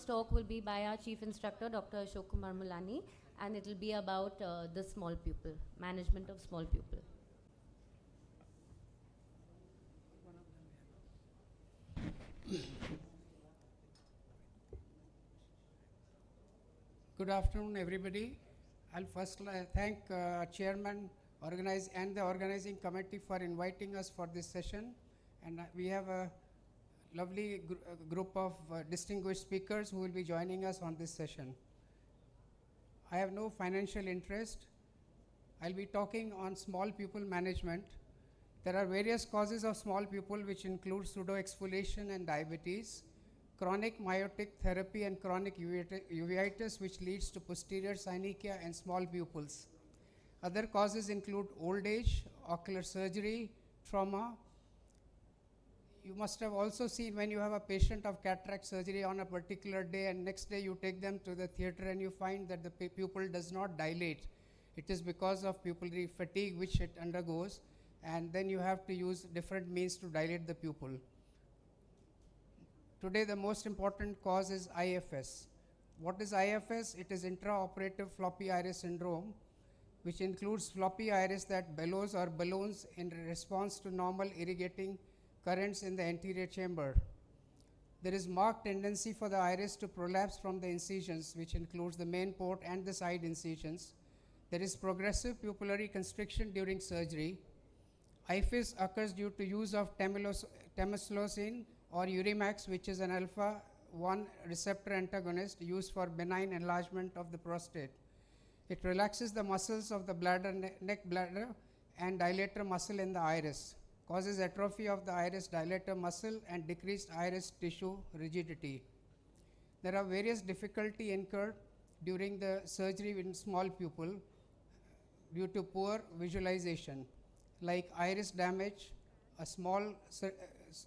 first talk will be by our Chief Instructor, Dr.Ashok Kumar Moolani, and it will be about the small pupil, management of small pupil. Good afternoon, everybody. I'll first thank our chairman and the organizing committee for inviting us for this session. And we have a lovely group of distinguished speakers who will be joining us on this session. I have no financial interest. I'll be talking on small pupil management. There are various causes of small pupil, which include pseudoexfoliation and diabetes, chronic myotic therapy and chronic uveitis, which leads to posterior synechia and small pupils. Other causes include old age, ocular surgery, trauma. You must have also seen when you have a patient of cataract surgery on a particular day and next day you take them to the theater and you find that the pupil does not dilate. It is because of pupillary fatigue which it undergoes, and then you have to use different means to dilate the pupil. Today the most important cause is IFS. What is IFS? It is intraoperative floppy iris syndrome, which includes floppy iris that bellows or balloons in response to normal irrigating currents in the anterior chamber. There is marked tendency for the iris to prolapse from the incisions, which includes the main port and the side incisions. There is progressive pupillary constriction during surgery. IFS occurs due to use of temozolocin or Urimax, which is an alpha-1 receptor antagonist used for benign enlargement of the prostate. It relaxes the muscles of the bladder, neck bladder and dilator muscle in the iris, causes atrophy of the iris dilator muscle and decreased iris tissue rigidity. There are various difficulties incurred during the surgery in small pupil due to poor visualization, like iris damage, a small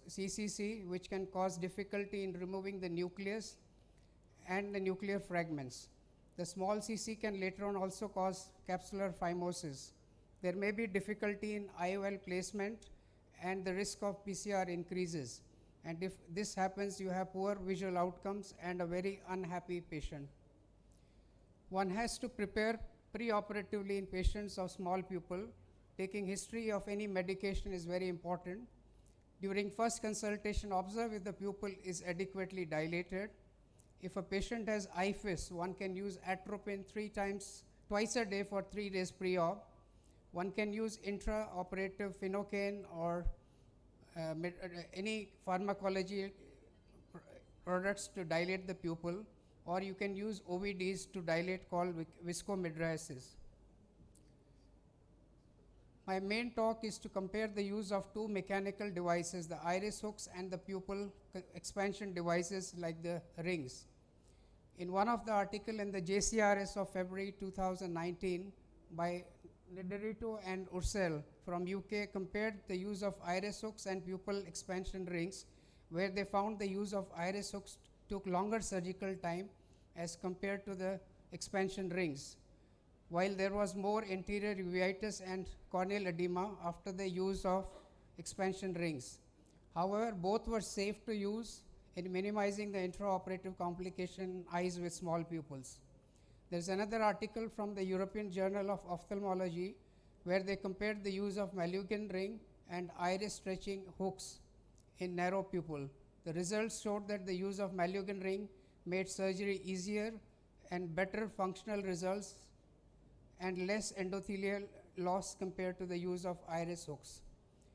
CCC which can cause difficulty in removing the nucleus and the nuclear fragments. The small CC can later on also cause capsular phimosis. There may be difficulty in IOL placement and the risk of PCR increases. And if this happens, you have poor visual outcomes and a very unhappy patient. One has to prepare preoperatively in patients of small pupil. Taking history of any medication is very important. During first consultation, observe if the pupil is adequately dilated. If a patient has IFS, one can use atropine twice a day for 3 days pre-op. One can use intraoperative phenocaine or any pharmacology products to dilate the pupil, or you can use OVDs to dilate called viscomydriasis. My main talk is to compare the use of two mechanical devices, the iris hooks and the pupil expansion devices like the rings. In one of the article in the JCRS of February 2019 by Nederito and Ursel from UK compared the use of iris hooks and pupil expansion rings, where they found the use of iris hooks took longer surgical time as compared to the expansion rings, while there was more anterior uveitis and corneal edema after the use of expansion rings. However, both were safe to use in minimizing the intraoperative complication in eyes with small pupils. There's another article from the European Journal of Ophthalmology where they compared the use of Moluccan ring and iris stretching hooks in narrow pupil. The results showed that the use of Moluccan ring made surgery easier and better functional results and less endothelial loss compared to the use of iris hooks.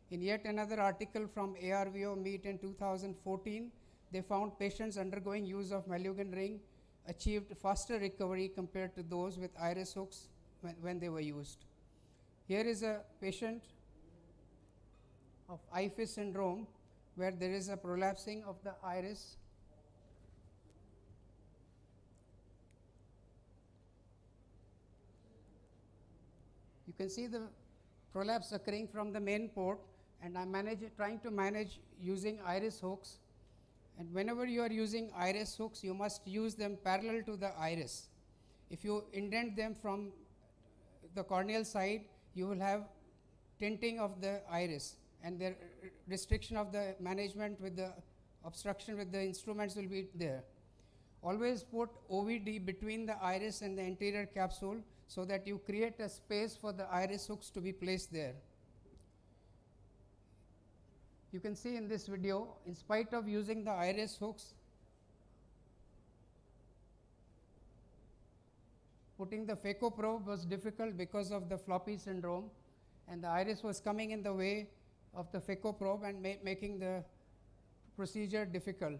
In yet another article from ARVO Meet in 2014, they found patients undergoing use of Moluccan ring achieved faster recovery compared to those with iris hooks when they were used. Here is a patient of IFS syndrome where there is a prolapsing of the iris. You can see the prolapse occurring from the main port, and I'm trying to manage using iris hooks. And whenever you are using iris hooks, you must use them parallel to the iris. If you indent them from the corneal side, you will have tinting of the iris, and the restriction of the management with the obstruction with the instruments will be there. Always put OVD between the iris and the anterior capsule so that you create a space for the iris hooks to be placed there. You can see in this video, in spite of using the iris hooks, putting the phaco probe was difficult because of the floppy syndrome, and the iris was coming in the way of the phaco probe and making the procedure difficult.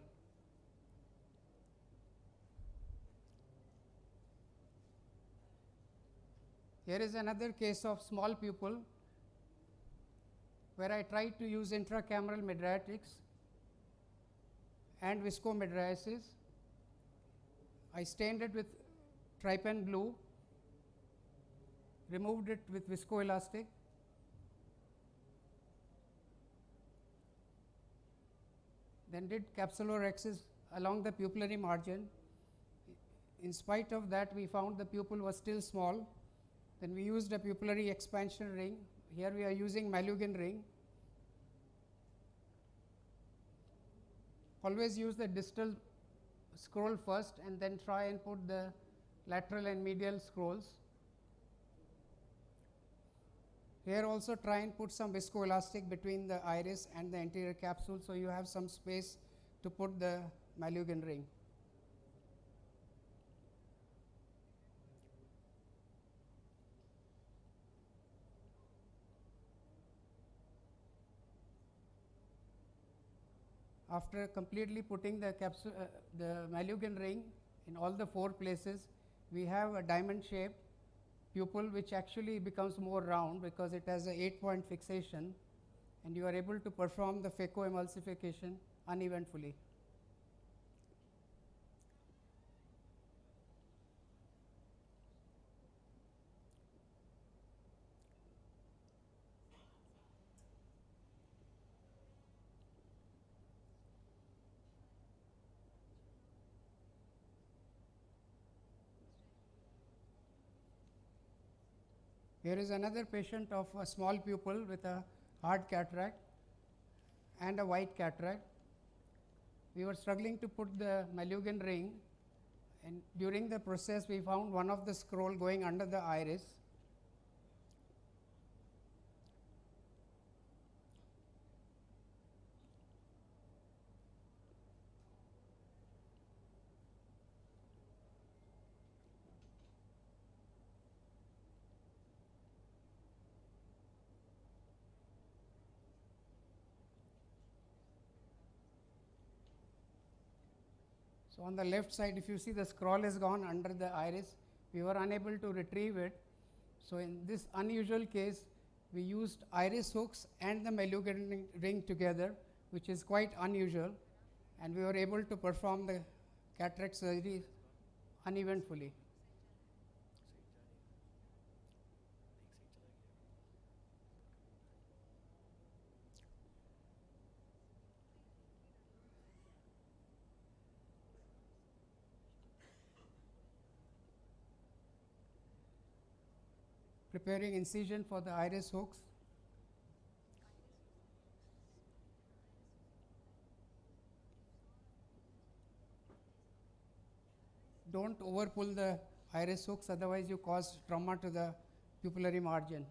Here is another case of small pupil where I tried to use intracameral mydriatics and viscomydriasis. I stained it with trypan blue, removed it with viscoelastic, then did capsulorhexis along the pupillary margin. In spite of that, we found the pupil was still small. Then we used a pupillary expansion ring. Here we are using Moluccan ring. Always use the distal scroll first and then try and put the lateral and medial scrolls. Here also try and put some viscoelastic between the iris and the anterior capsule so you have some space to put the Moluccan ring. After completely putting the Moluccan ring in all the 4 places, we have a diamond shaped pupil which actually becomes more round because it has a 8-point fixation, and you are able to perform the phacoemulsification uneventfully. Here is another patient of a small pupil with a hard cataract and a white cataract. We were struggling to put the Moluccan ring, and during the process we found one of the scroll going under the iris. So on the left side, if you see, the scroll has gone under the iris. We were unable to retrieve it. So in this unusual case, we used iris hooks and the Moluccan ring together, which is quite unusual, and we were able to perform the cataract surgery uneventfully. Preparing incision for the iris hooks. Don't over pull the iris hooks, otherwise you cause trauma to the pupillary margin.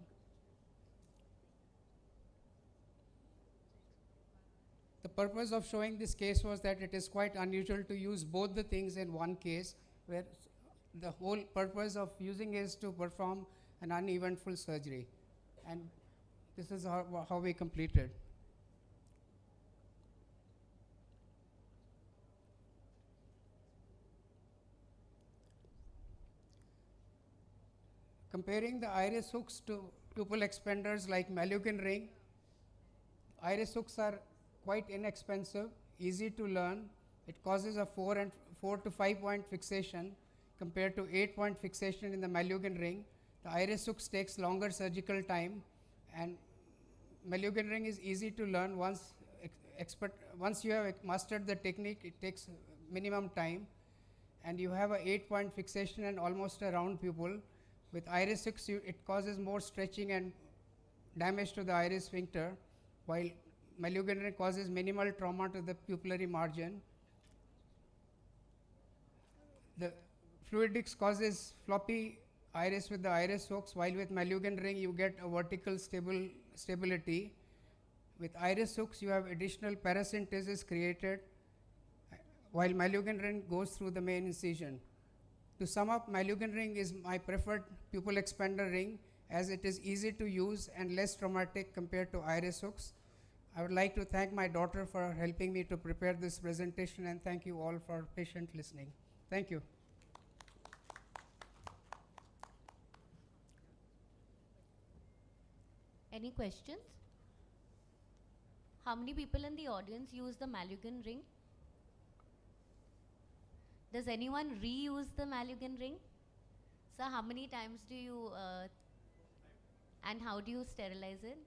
The purpose of showing this case was that it is quite unusual to use both the things in one case, where the whole purpose of using is to perform an uneventful surgery, and this is how we completed. Comparing the iris hooks to pupil expanders like Moluccan ring, iris hooks are quite inexpensive, easy to learn. It causes a 4 to 5 point fixation compared to 8-point fixation in the Moluccan ring. The iris hooks takes longer surgical time, and Moluccan ring is easy to learn. Once you have mastered the technique, it takes minimum time, and you have a 8-point fixation and almost a round pupil. With iris hooks, it causes more stretching and damage to the iris sphincter, while Moluccan ring causes minimal trauma to the pupillary margin. The fluidics causes floppy iris with the iris hooks, while with Moluccan ring you get a vertical stability. With iris hooks you have additional paracentesis created, while Moluccan ring goes through the main incision. To sum up, Moluccan ring is my preferred pupil expander ring, as it is easy to use and less traumatic compared to iris hooks. I would like to thank my daughter for helping me to prepare this presentation, and thank you all for patient listening. Thank you. Any questions? How many people in the audience use the Moluccan ring? Does anyone reuse the Moluccan ring? Sir, how many times do you, and how do you sterilize it?